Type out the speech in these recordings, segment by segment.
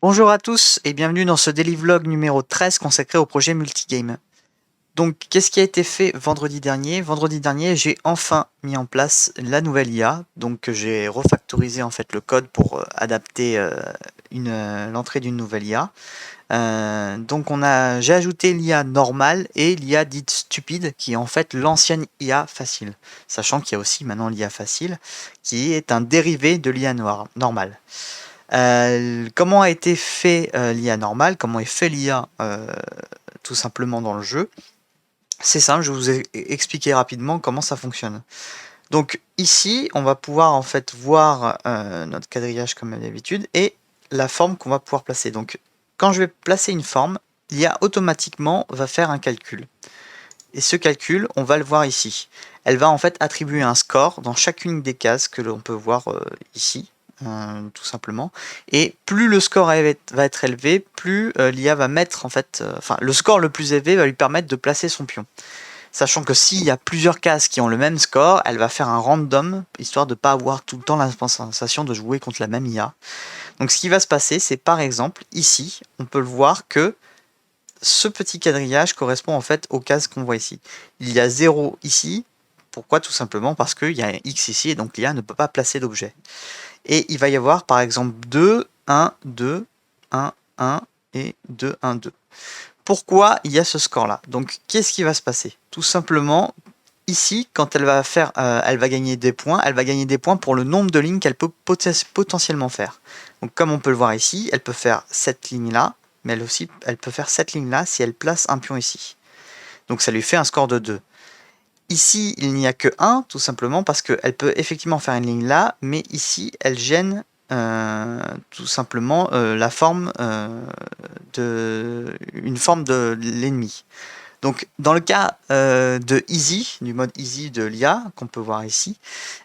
Bonjour à tous et bienvenue dans ce daily vlog numéro 13 consacré au projet Multigame. Donc, qu'est-ce qui a été fait vendredi dernier? Vendredi dernier, j'ai enfin mis en place la nouvelle IA. Donc, j'ai refactorisé en fait le code pour adapter l'entrée d'une nouvelle IA. J'ai ajouté l'IA normale et l'IA dite stupide, qui est en fait l'ancienne IA facile. Sachant qu'il y a aussi maintenant l'IA facile, qui est un dérivé de l'IA normale. Comment a été fait l'IA normale? Comment est fait l'IA tout simplement dans le jeu? C'est simple, je vais vous expliquer rapidement comment ça fonctionne. Donc ici, on va pouvoir en fait voir notre quadrillage comme d'habitude et la forme qu'on va pouvoir placer. Donc quand je vais placer une forme, l'IA automatiquement va faire un calcul. Et ce calcul, on va le voir ici. Elle va en fait attribuer un score dans chacune des cases que l'on peut voir ici, tout simplement. Et plus le score va être élevé, plus l'IA va mettre en fait, le score le plus élevé va lui permettre de placer son pion. Sachant que s'il y a plusieurs cases qui ont le même score, elle va faire un random, histoire de ne pas avoir tout le temps la sensation de jouer contre la même IA. Donc ce qui va se passer, c'est par exemple, ici, on peut le voir que ce petit quadrillage correspond en fait aux cases qu'on voit ici. Il y a 0 ici. Pourquoi? Tout simplement parce qu'il y a un X ici et donc l'IA ne peut pas placer d'objet. Et il va y avoir par exemple 2, 1, 2, 1, 1 et 2, 1, 2. Pourquoi il y a ce score là? Donc qu'est-ce qui va se passer? Tout simplement, ici, quand elle va faire, elle va gagner des points, elle va gagner des points pour le nombre de lignes qu'elle peut potentiellement faire. Donc comme on peut le voir ici, elle peut faire cette ligne là, mais elle peut faire cette ligne là si elle place un pion ici. Donc ça lui fait un score de 2. Ici, il n'y a que 1, tout simplement parce qu'elle peut effectivement faire une ligne là, mais ici, elle gêne tout simplement la forme une forme de l'ennemi. Donc, dans le cas de Easy, du mode Easy de l'IA, qu'on peut voir ici,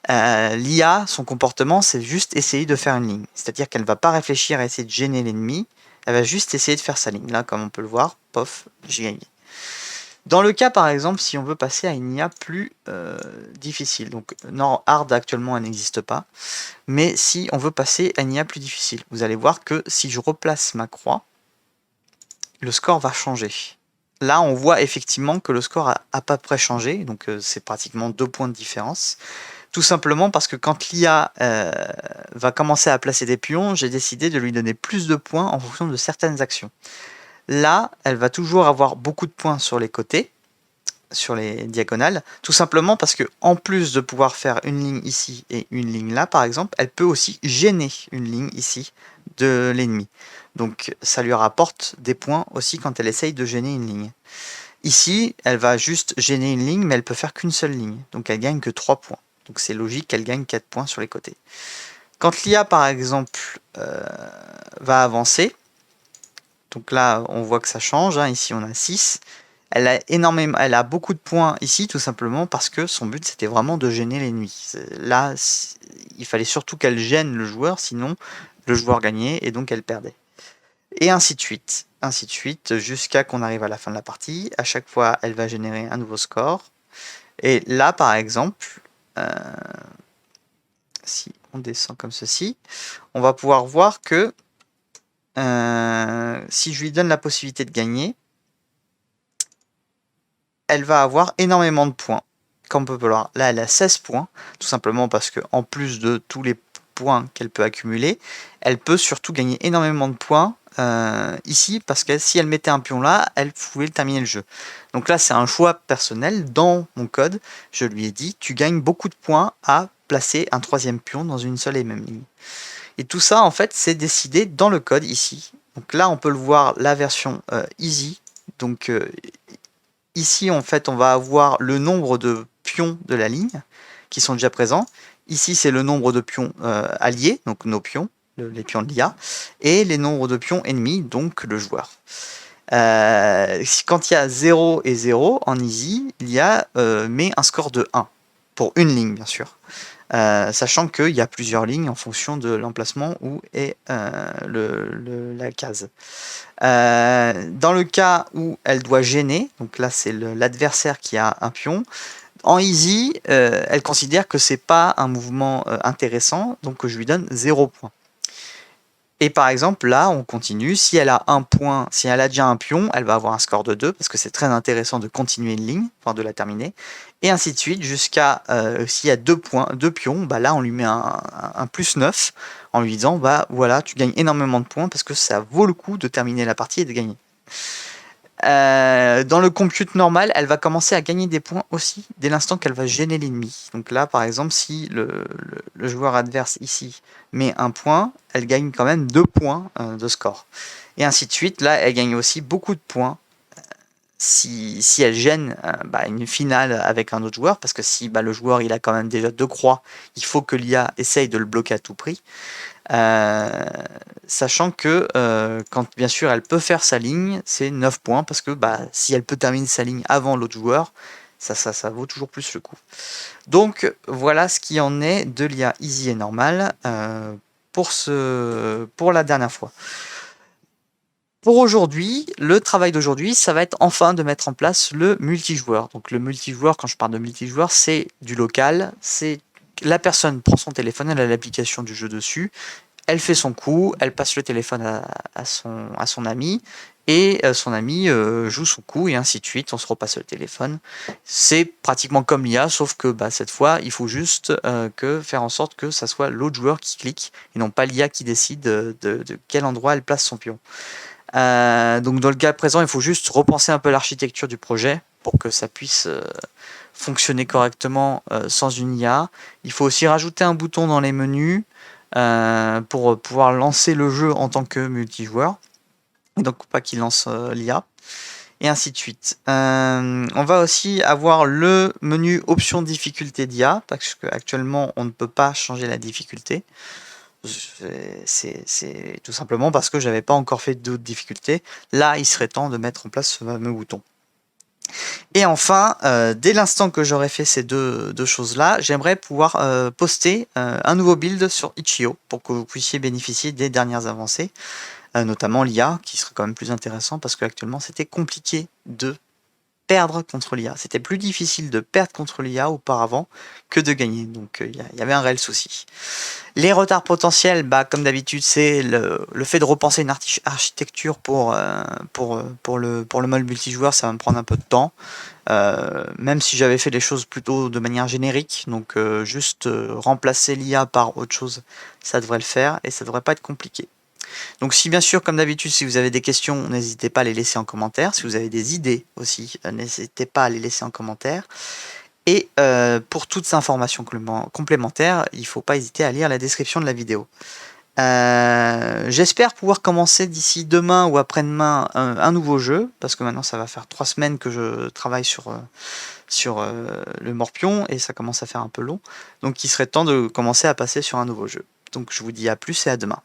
l'IA, son comportement, c'est juste essayer de faire une ligne. C'est-à-dire qu'elle ne va pas réfléchir à essayer de gêner l'ennemi, elle va juste essayer de faire sa ligne. Là, comme on peut le voir, pof, j'ai gagné. Dans le cas, par exemple, si on veut passer à une IA plus difficile, donc non, hard actuellement elle n'existe pas, mais si on veut passer à une IA plus difficile, vous allez voir que si je replace ma croix, le score va changer. Là, on voit effectivement que le score a à peu près changé, donc c'est pratiquement 2 points de différence. Tout simplement parce que quand l'IA va commencer à placer des pions, j'ai décidé de lui donner plus de points en fonction de certaines actions. Là, elle va toujours avoir beaucoup de points sur les côtés, sur les diagonales, tout simplement parce que en plus de pouvoir faire une ligne ici et une ligne là, par exemple, elle peut aussi gêner une ligne ici de l'ennemi. Donc ça lui rapporte des points aussi quand elle essaye de gêner une ligne. Ici, elle va juste gêner une ligne, mais elle peut faire qu'une seule ligne. Donc elle gagne que 3 points. Donc c'est logique qu'elle gagne 4 points sur les côtés. Quand l'IA, par exemple, va avancer, donc là, on voit que ça change. Hein, ici, on a 6. Elle a beaucoup de points ici, tout simplement parce que son but, c'était vraiment de gêner l'ennemi. Là, il fallait surtout qu'elle gêne le joueur, sinon le joueur gagnait et donc elle perdait. Et ainsi de suite, jusqu'à qu'on arrive à la fin de la partie. À chaque fois, elle va générer un nouveau score. Et là, par exemple, si on descend comme ceci, on va pouvoir voir que si je lui donne la possibilité de gagner, elle va avoir énormément de points. Comme on peut voir, là, elle a 16 points, tout simplement parce que en plus de tous les points qu'elle peut accumuler, elle peut surtout gagner énormément de points ici, parce que si elle mettait un pion là, elle pouvait terminer le jeu. Donc là, c'est un choix personnel. Dans mon code, je lui ai dit, tu gagnes beaucoup de points à placer un troisième pion dans une seule et même ligne. Et tout ça, en fait, c'est décidé dans le code ici. Donc là, on peut le voir, la version easy. Donc ici, en fait, on va avoir le nombre de pions de la ligne qui sont déjà présents. Ici, c'est le nombre de pions alliés, donc nos pions, les pions de l'IA, et les nombres de pions ennemis, donc le joueur. Quand il y a 0 et 0 en easy, l'IA met un score de 1, pour une ligne, bien sûr. Sachant qu'il y a plusieurs lignes en fonction de l'emplacement où est la case. Dans le cas où elle doit gêner, donc là c'est l'adversaire qui a un pion, en easy, elle considère que c'est pas un mouvement intéressant, donc je lui donne 0 points. Et par exemple, là, on continue. Si elle a un point, si elle a déjà un pion, elle va avoir un score de 2 parce que c'est très intéressant de continuer une ligne, enfin de la terminer. Et ainsi de suite, jusqu'à s'il y a 2 points, 2 pions, bah là, on lui met un plus 9 en lui disant, bah voilà, tu gagnes énormément de points parce que ça vaut le coup de terminer la partie et de gagner. Dans le compute normal, elle va commencer à gagner des points aussi dès l'instant qu'elle va gêner l'ennemi. Donc là, par exemple, si le joueur adverse ici met un point, elle gagne quand même 2 points de score. Et ainsi de suite, là, elle gagne aussi beaucoup de points si elle gêne une finale avec un autre joueur, parce que si le joueur il a quand même déjà 2 croix, il faut que l'IA essaye de le bloquer à tout prix. Sachant que quand bien sûr elle peut faire sa ligne, c'est 9 points parce que si elle peut terminer sa ligne avant l'autre joueur, ça vaut toujours plus le coup. Donc voilà ce qui en est de l'IA easy et normal pour la dernière fois. Pour aujourd'hui, le travail d'aujourd'hui, ça va être enfin de mettre en place le multijoueur. Donc le multijoueur, quand je parle de multijoueur, c'est du local, c'est la personne prend son téléphone, elle a l'application du jeu dessus, elle fait son coup, elle passe le téléphone à son ami, et son ami joue son coup, et ainsi de suite, on se repasse le téléphone. C'est pratiquement comme l'IA, sauf que cette fois, il faut juste faire en sorte que ça soit l'autre joueur qui clique, et non pas l'IA qui décide de quel endroit elle place son pion. Donc dans le cas présent, il faut juste repenser un peu l'architecture du projet pour que ça puisse fonctionner correctement sans une IA. Il faut aussi rajouter un bouton dans les menus pour pouvoir lancer le jeu en tant que multijoueur, et donc pas qu'il lance l'IA, et ainsi de suite. On va aussi avoir le menu option difficulté d'IA, parce qu'actuellement on ne peut pas changer la difficulté. C'est tout simplement parce que j'avais pas encore fait d'autres difficultés. Là, il serait temps de mettre en place ce fameux bouton. Et enfin, dès l'instant que j'aurai fait ces deux choses-là, j'aimerais pouvoir poster un nouveau build sur Itch.io pour que vous puissiez bénéficier des dernières avancées, notamment l'IA, qui serait quand même plus intéressant parce qu'actuellement c'était compliqué de perdre contre l'IA. C'était plus difficile de perdre contre l'IA auparavant que de gagner, donc il y avait un réel souci. Les retards potentiels, comme d'habitude, c'est le fait de repenser une architecture pour le mode multijoueur, ça va me prendre un peu de temps. Même si j'avais fait les choses plutôt de manière générique, donc juste remplacer l'IA par autre chose, ça devrait le faire et ça devrait pas être compliqué. Donc si bien sûr, comme d'habitude, si vous avez des questions, n'hésitez pas à les laisser en commentaire. Si vous avez des idées aussi, n'hésitez pas à les laisser en commentaire. Et pour toutes ces informations complémentaires, il ne faut pas hésiter à lire la description de la vidéo. J'espère pouvoir commencer d'ici demain ou après-demain un nouveau jeu, parce que maintenant ça va faire 3 semaines que je travaille sur le Morpion, et ça commence à faire un peu long. Donc il serait temps de commencer à passer sur un nouveau jeu. Donc je vous dis à plus et à demain.